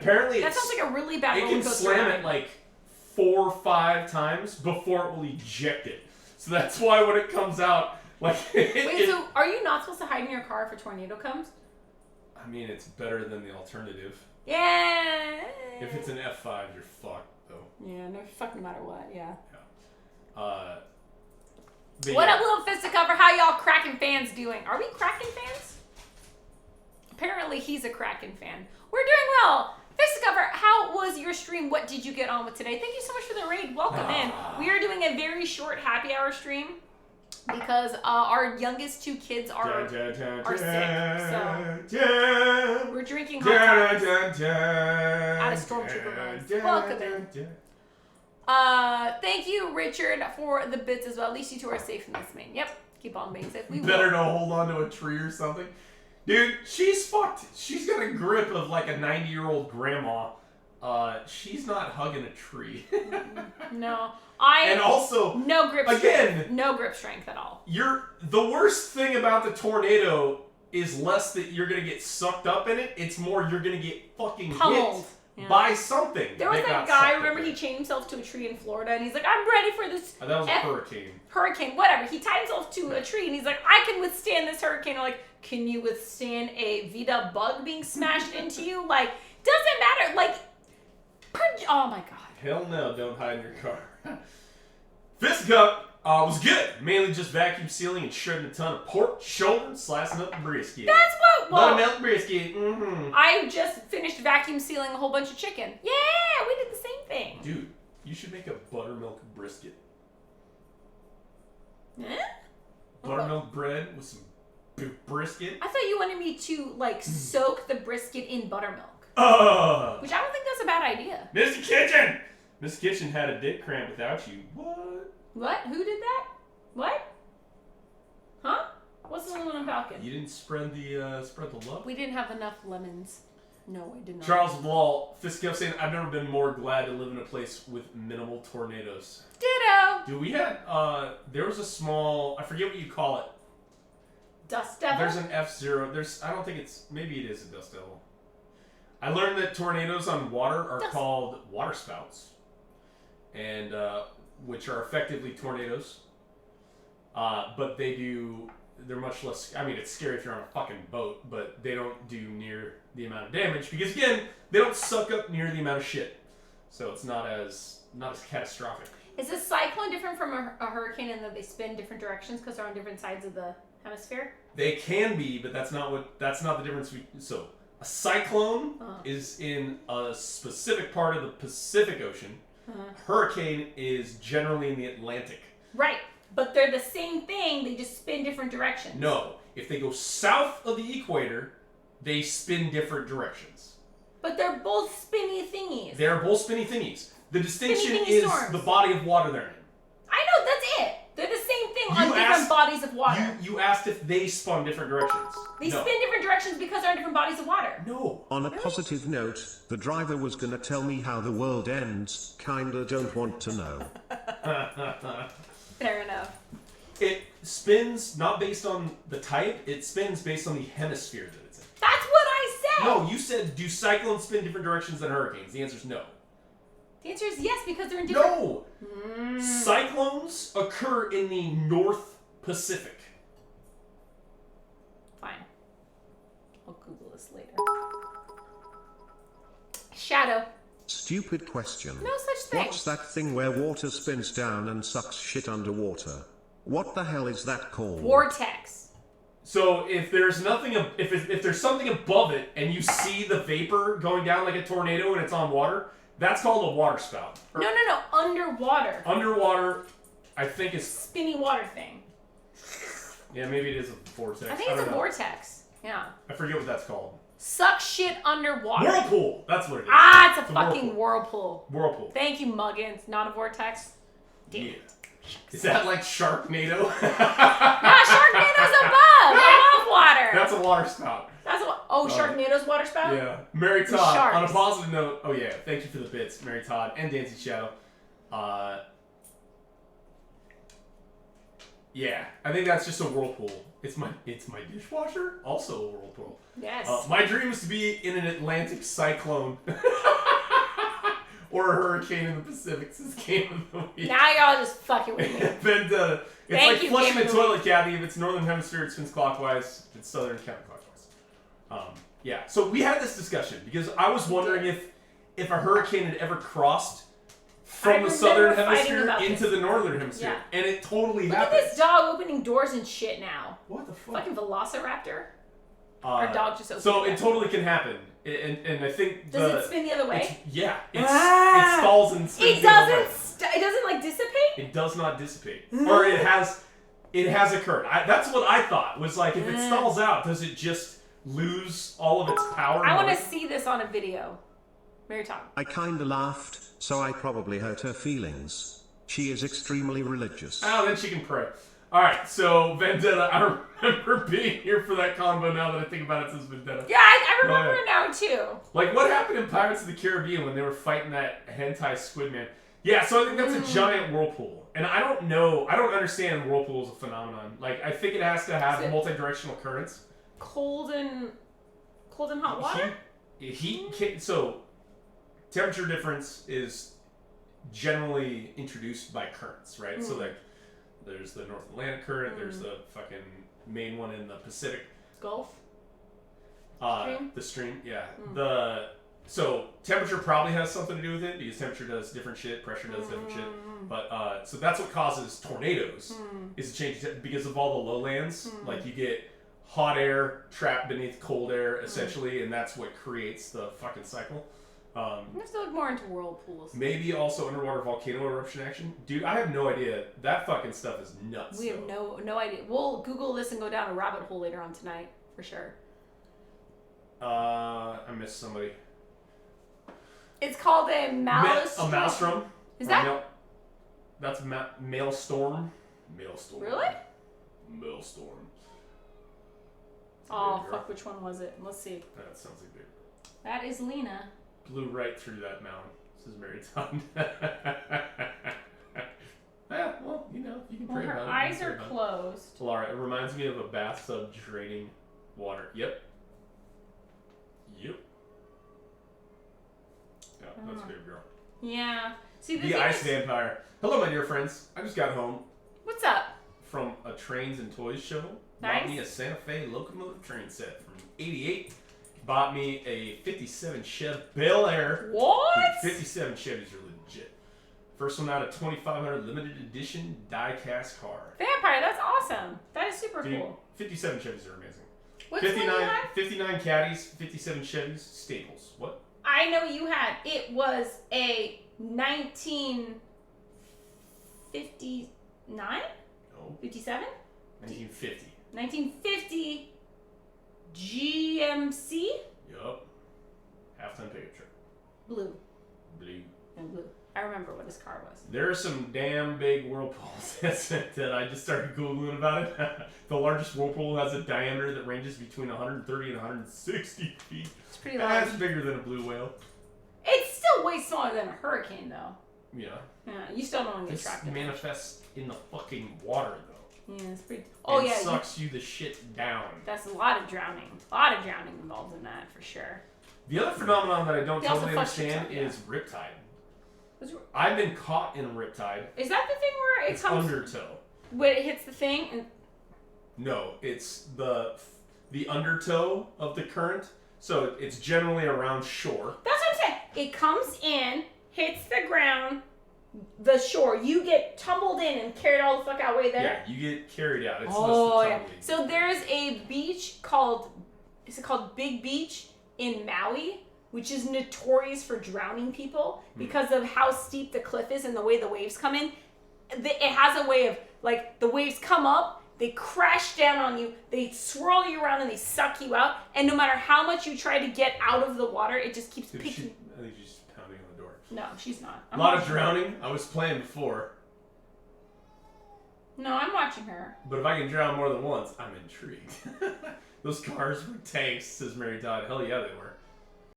Apparently, that sounds like a really bad it roller can coaster slam ride. it like 4 or 5 times before it will eject it. So that's why when it comes out, like... Wait, so are you not supposed to hide in your car if a tornado comes? I mean, it's better than the alternative. Yeah. If it's an F5, you're fucked, though. Yeah, no, fuck no matter what, yeah. What up, little fisticuff? How y'all Kraken fans doing? Are we Kraken fans? Apparently, he's a Kraken fan. We're doing well. Fisticover, how was your stream? What did you get on with today? Thank you so much for the raid. Welcome in. We are doing a very short happy hour stream because our youngest 2 kids are sick. So we're drinking hot dogs out of Stormtrooper runs. Welcome in. Thank you, Richard, for the bits as well. At least you 2 are safe in this main. Yep, keep on being safe. We better to hold on to a tree or something. Dude, she's fucked. She's got a grip of like a 90-year-old grandma. She's not hugging a tree. No. And also, no grip strength. No grip strength at all. The worst thing about the tornado is less that you're going to get sucked up in it. It's more you're going to get fucking pummeled. Hit by something. There was that guy, remember he chained himself to a tree in Florida and he's like, I'm ready for this. That was a hurricane. Hurricane, whatever. He tied himself to a tree and he's like, I can withstand this hurricane. I'm like, can you withstand a Vita bug being smashed into you? Like, doesn't matter. Like, oh my god. Hell no, don't hide in your car. Fist Cup was good. Mainly just vacuum sealing and shredding a ton of pork, shoulder, slicing up the brisket. That's what. Well, buttermilk brisket. Mm-hmm. I just finished vacuum sealing a whole bunch of chicken. Yeah, we did the same thing. Dude, you should make a buttermilk brisket. Eh? Buttermilk bread with some brisket. I thought you wanted me to like soak the brisket in buttermilk. Which I don't think that's a bad idea. Mr. Kitchen! Mr. Kitchen had a dick cramp without you. What? What? Who did that? What? Huh? What's the lemon falcon? You didn't spread the love? We didn't have enough lemons. No, I did not. Charles Wall, Fisk kept saying, I've never been more glad to live in a place with minimal tornadoes. Ditto! Dude, we had, there was a small, I forget what you call it. Dust devil? There's an F0. I don't think it's, maybe it is a dust devil. I learned that tornadoes on water are called waterspouts. And, which are effectively tornadoes. But they're much less, I mean, it's scary if you're on a fucking boat, but they don't do near the amount of damage. Because, again, they don't suck up near the amount of shit. So it's not as catastrophic. Is a cyclone different from a hurricane in that they spin different directions because they're on different sides of the hemisphere? They can be, but that's not the difference. So a cyclone is in a specific part of the Pacific Ocean. Hurricane is generally in the Atlantic. Right, but they're the same thing. They just spin different directions. No, if they go south of the equator, they spin different directions. But they're both spinny thingies. They're both spinny thingies. The distinction Spinny is storms. the body of water they're in. I know, that's it. They're the same thing on different bodies of water. You asked if they spun different directions. They spin different directions because they're on different bodies of water. No. On a positive note, the driver was gonna tell me how the world ends. Kinda don't want to know. Fair enough. It spins not based on the type, it spins based on the hemisphere that it's in. That's what I said! No, you said, do cyclones spin different directions than hurricanes? The answer is no. The answer is yes, because they're in different... No! Cyclones occur in the North Pacific. Fine. I'll Google this later. Shadow. Stupid question. No such thing. What's that thing where water spins down and sucks shit underwater? What the hell is that called? Vortex. So if there's nothing, if there's something above it and you see the vapor going down like a tornado and it's on water, that's called a water spout. No. Underwater. Underwater, I think it's... Spinny water thing. Yeah, maybe it is a vortex. I think it's a vortex. Yeah. I forget what that's called. Suck shit underwater. Whirlpool! That's what it is. Ah, it's a fucking whirlpool. Whirlpool. Thank you, Muggins. Not a vortex. Damn. Yeah. Is that like Sharknado? Nah, Sharknado's above water. That's a water spout. That's a... Oh, Sharknado's water spout? Yeah. Mary Todd, Sharks. on a positive note... Oh, yeah. Thank you for the bits, Mary Todd and Dancing Shadow. Yeah. I think that's just a whirlpool. It's my dishwasher. Also a whirlpool. Yes. My dream is to be in an Atlantic cyclone. Or a hurricane in the Pacific. This is game of the week. Now y'all just fucking with me. Vendetta. It's Thank like you, flushing game a of the toilet cavity. If it's northern hemisphere, it spins clockwise. If it's southern, counterclockwise. Yeah. So we had this discussion because I was wondering if a hurricane had ever crossed from the southern hemisphere into the northern hemisphere, and it totally happened. Look at this dog opening doors and shit now. What the fuck? Fucking velociraptor. Our dog just opened. So it totally can happen, and I think does it spin the other way? It stalls and spins. It doesn't. It doesn't like dissipate. It does not dissipate, or it has occurred. That's what I thought was like. If it stalls out, does it just lose all of its power? I want to see this on a video. Mary Tom. I kinda laughed, so I probably hurt her feelings. She is extremely religious. Oh, then she can pray. Alright, so Vendetta, I remember being here for that combo now that I think about it since Vendetta. Yeah, I remember it now too. Like, what happened in Pirates of the Caribbean when they were fighting that hentai squid man? Yeah, so I think that's a giant whirlpool. And I don't understand whirlpool as a phenomenon. Like, I think it has to have multi-directional currents. Cold and hot water? So, temperature difference is generally introduced by currents, right? So, like, there's the North Atlantic current, there's the fucking main one in the Pacific. Gulf? The stream, yeah. So temperature probably has something to do with it because temperature does different shit, pressure does different shit. But so that's what causes tornadoes is a change because of all the lowlands. Like you get hot air trapped beneath cold air essentially, and that's what creates the fucking cycle. I have to look more into whirlpools. Maybe also underwater volcano eruption action. Dude, I have no idea. That fucking stuff is nuts. We have no idea. We'll Google this and go down a rabbit hole later on tonight, for sure. I missed somebody. It's called a maelstrom. A maelstrom. Is that? That's maelstrom. Maelstrom. Really? Maelstrom. Oh, fuck, which one was it? Let's see. That sounds like big. That is Lena. Blew right through that mountain. This is Mary Tom. Yeah, well, you know, you can pray about it. Her eyes are closed. Laura, it reminds me of a bathtub draining water. Yep. Yeah, that's a good girl. Yeah. See, the ice vampire. Hello, my dear friends. I just got home. What's up? From a Trains and Toys show. Nice. Bought me a Santa Fe locomotive train set from '88. Bought me a 57 Chev Bel Air. What? Dude, 57 Chevys are legit. First one out of 2500 limited edition die-cast car. Vampire, that's awesome. That is super cool. 57 Chevys are amazing. What's 59 caddies, 57 Chevys, staples. What? I know you had. It was a 1959? No. 57? 1950. 1950 GMC? Yup. Half-ton pickup truck. Blue. Blue. And blue. I remember what his car was. There are some damn big whirlpools that I just started Googling about it. The largest whirlpool has a diameter that ranges between 130 and 160 feet. It's pretty large. That's bigger than a blue whale. It's still way smaller than a hurricane, though. Yeah. Yeah, you still don't want to get trapped in it. This manifests in the fucking water, though. Yeah, it's pretty... It sucks you the shit down. That's a lot of drowning. A lot of drowning involved in that, for sure. The other phenomenon that I don't totally understand is riptide. I've been caught in a riptide. Is that the thing where it comes... undertow. When it hits the thing and... No, it's the undertow of the current. So it's generally around shore. That's what I'm saying. It comes in, hits the ground, the shore. You get tumbled in and carried all the fuck out way there. Yeah, you get carried out. It's yeah. So there's a beach called... Is it called Big Beach in Maui? Which is notorious for drowning people because of how steep the cliff is and the way the waves come in. It has a way of, like, the waves come up, they crash down on you, they swirl you around and they suck you out. And no matter how much you try to get out of the water, it just keeps picking. I think she's pounding on the door. No, she's not. A lot of drowning. I was playing before. No, I'm watching her. But if I can drown more than once, I'm intrigued. Those cars were tanks, says Mary Todd. Hell yeah, they were.